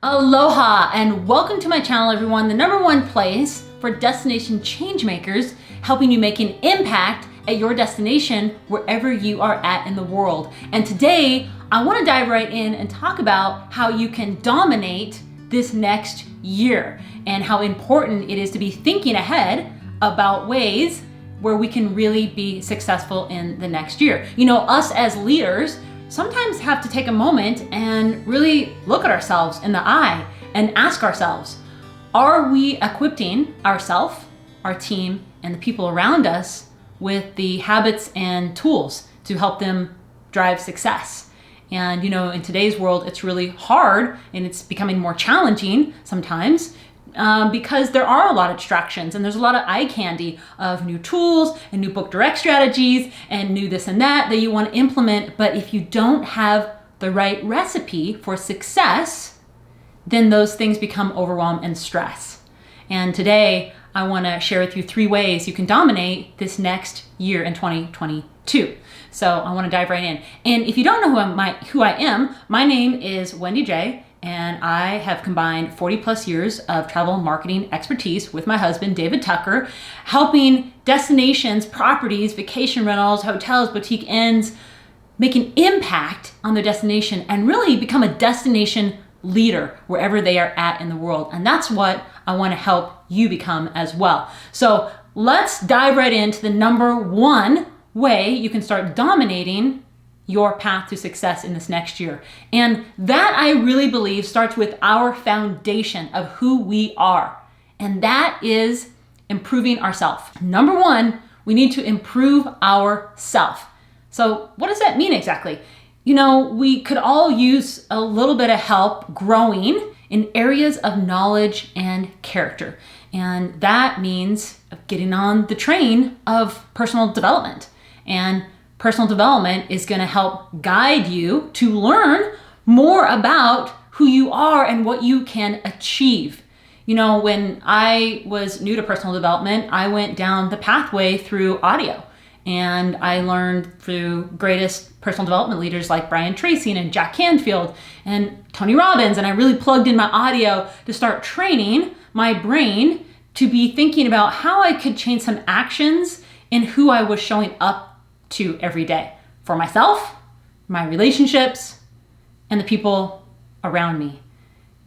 Aloha and welcome to my channel, everyone. The #1 place for destination changemakers, helping you make an impact at your destination wherever you are at in the world. And today I want to dive right in and talk about how you can dominate this next year and how important it is to be thinking ahead about ways where we can really be successful in the next year. You know, us as leaders sometimes have to take a moment and really look at ourselves in the eye and ask ourselves, are we equipping ourselves, our team, and the people around us with the habits and tools to help them drive success? And you know, in today's world, it's really hard and it's becoming more challenging sometimes because there are a lot of distractions and there's a lot of eye candy of new tools and new book direct strategies and new this and that you want to implement. But if you don't have the right recipe for success, then those things become overwhelm and stress. And today I want to share with you 3 ways you can dominate this next year in 2022. So I want to dive right in. And if you don't know who I am, my name is Wendy J. And I have combined 40 plus years of travel marketing expertise with my husband, David Tucker, helping destinations, properties, vacation rentals, hotels, boutique inns, make an impact on their destination and really become a destination leader wherever they are at in the world. And that's what I want to help you become as well. So let's dive right into the #1 way you can start dominating your path to success in this next year. And that, I really believe, starts with our foundation of who we are. And that is improving ourselves. #1, we need to improve ourself. So what does that mean exactly? You know, we could all use a little bit of help growing in areas of knowledge and character. And that means getting on the train of personal development. And personal development is going to help guide you to learn more about who you are and what you can achieve. You know, when I was new to personal development, I went down the pathway through audio. And I learned through greatest personal development leaders like Brian Tracy and Jack Canfield and Tony Robbins. And I really plugged in my audio to start training my brain to be thinking about how I could change some actions in who I was showing up to every day for myself, my relationships, and the people around me.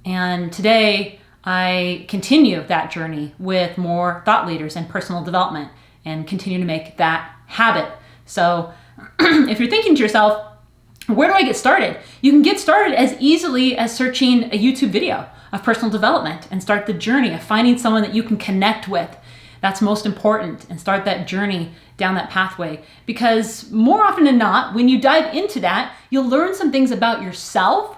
And today I continue that journey with more thought leaders and personal development and continue to make that habit. So if you're thinking to yourself, where do I get started? You can get started as easily as searching a YouTube video of personal development and start the journey of finding someone that you can connect with. That's most important, and start that journey down that pathway, because more often than not, when you dive into that, you'll learn some things about yourself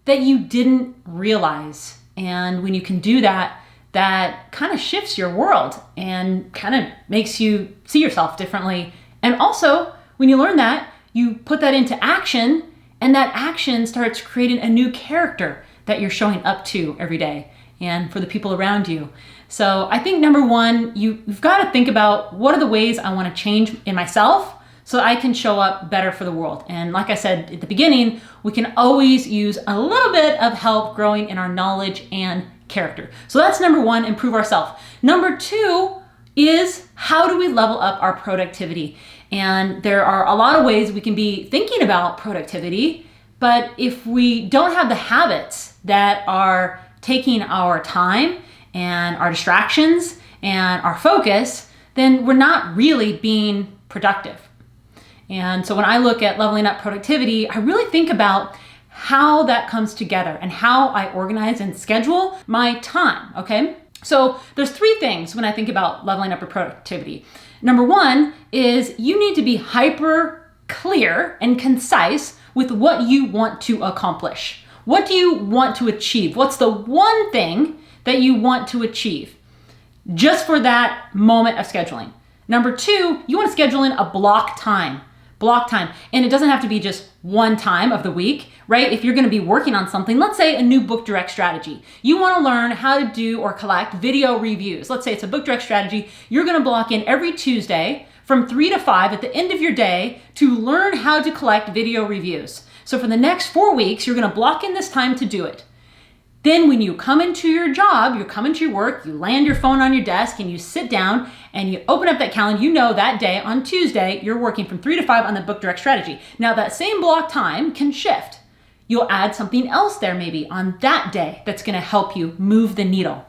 that you didn't realize. And when you can do that, that kind of shifts your world and kind of makes you see yourself differently. And also, when you learn that, you put that into action, and that action starts creating a new character that you're showing up to every day and for the people around you. So I think #1, you've got to think about, what are the ways I want to change in myself so I can show up better for the world. And like I said at the beginning, we can always use a little bit of help growing in our knowledge and character. So that's #1, improve ourselves. #2 is, how do we level up our productivity? And there are a lot of ways we can be thinking about productivity, but if we don't have the habits that are taking our time and our distractions and our focus, then we're not really being productive. And so when I look at leveling up productivity, I really think about how that comes together and how I organize and schedule my time, okay? So there's 3 things when I think about leveling up your productivity. #1 is, you need to be hyper clear and concise with what you want to accomplish. What do you want to achieve? What's the one thing that you want to achieve just for that moment of scheduling? #2, you want to schedule in a block time. And it doesn't have to be just one time of the week, right? If you're going to be working on something, let's say a new book direct strategy, you want to learn how to do or collect video reviews. Let's say it's a book direct strategy. You're going to block in every Tuesday from 3 to 5 at the end of your day to learn how to collect video reviews. So for the next 4 weeks, you're going to block in this time to do it. Then when you come into your job, you come into your work, you land your phone on your desk and you sit down and you open up that calendar, you know that day on Tuesday, you're working from 3 to 5 on the book direct strategy. Now that same block time can shift. You'll add something else there maybe on that day that's gonna help you move the needle.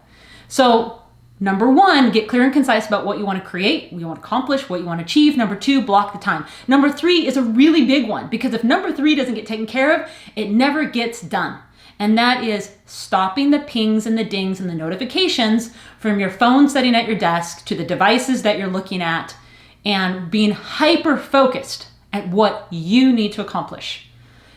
So number 1, get clear and concise about what you want to create, what you want to accomplish, what you want to achieve. Number 2, block the time. Number 3 is a really big one because if number 3 doesn't get taken care of, it never gets done. And that is stopping the pings and the dings and the notifications from your phone sitting at your desk to the devices that you're looking at and being hyper focused at what you need to accomplish.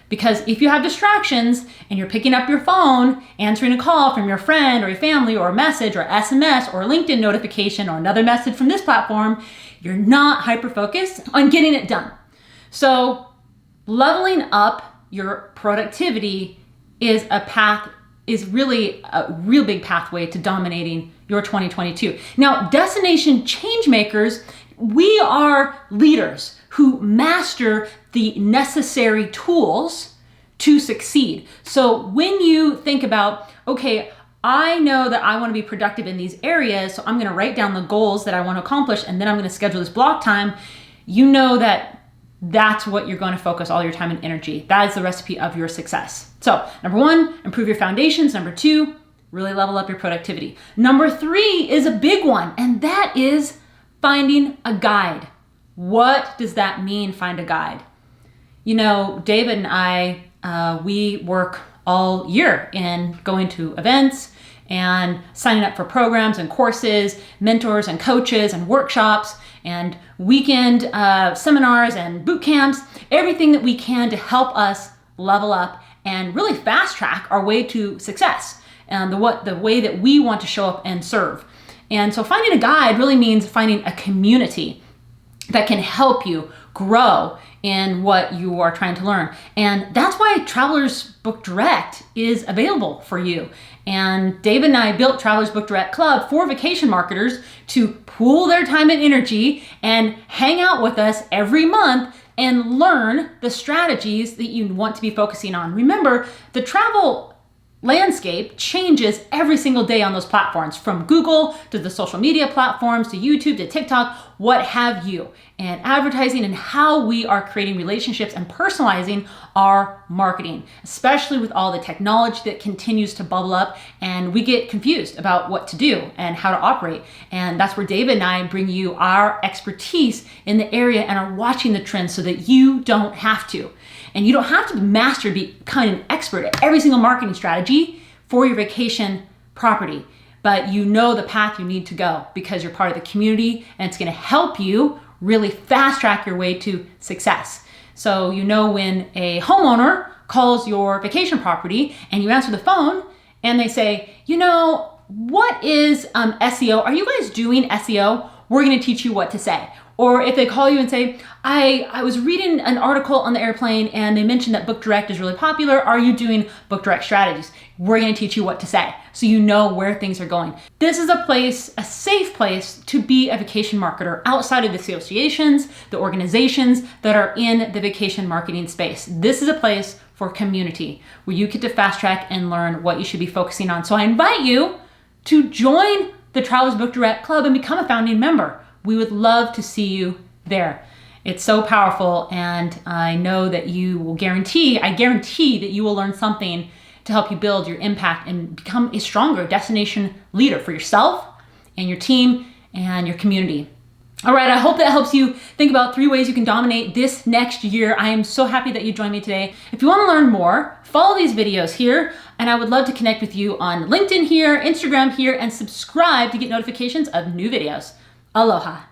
Because if you have distractions and you're picking up your phone, answering a call from your friend or your family or a message or SMS or a LinkedIn notification or another message from this platform, you're not hyper focused on getting it done. So leveling up your productivity is really a real big pathway to dominating your 2022. Now, destination change makers, we are leaders who master the necessary tools to succeed. So when you think about, okay, I know that I want to be productive in these areas, so I'm going to write down the goals that I want to accomplish, and then I'm going to schedule this block time, you know that that's what you're going to focus all your time and energy. That is the recipe of your success. So number 1, improve your foundations. Number 2, really level up your productivity. Number 3 is a big one, and that is finding a guide. What does that mean, find a guide? You know, David and I, we work all year in going to events and signing up for programs and courses, mentors and coaches and workshops and weekend seminars and boot camps, everything that we can to help us level up and really fast track our way to success and the way that we want to show up and serve. And so finding a guide really means finding a community that can help you grow in what you are trying to learn. And that's why Travelers Book Direct is available for you. And David and I built Travelers Book Direct Club for vacation marketers to pool their time and energy and hang out with us every month and learn the strategies that you want to be focusing on. Remember, the travel landscape changes every single day on those platforms, from Google to the social media platforms to YouTube to TikTok, what have you, and advertising and how we are creating relationships and personalizing our marketing, especially with all the technology that continues to bubble up and we get confused about what to do and how to operate. And that's where David and I bring you our expertise in the area and are watching the trends so that you don't have to. And you don't have to master, become an expert at every single marketing strategy for your vacation property, but you know the path you need to go because you're part of the community and it's going to help you really fast track your way to success. So you know when a homeowner calls your vacation property and you answer the phone and they say, you know, what is SEO? Are you guys doing SEO? We're going to teach you what to say. Or if they call you and say, I was reading an article on the airplane and they mentioned that Book Direct is really popular. Are you doing Book Direct strategies? We're going to teach you what to say so you know where things are going. This is a place, a safe place to be a vacation marketer outside of the associations, the organizations that are in the vacation marketing space. This is a place for community where you get to fast track and learn what you should be focusing on. So I invite you to join the Travelers Book Direct Club and become a founding member. We would love to see you there. It's so powerful, and I know that I guarantee that you will learn something to help you build your impact and become a stronger destination leader for yourself and your team and your community. All right, I hope that helps you think about 3 ways you can dominate this next year. I am so happy that you joined me today. If you want to learn more, follow these videos here, and I would love to connect with you on LinkedIn here, Instagram here, and subscribe to get notifications of new videos. Aloha.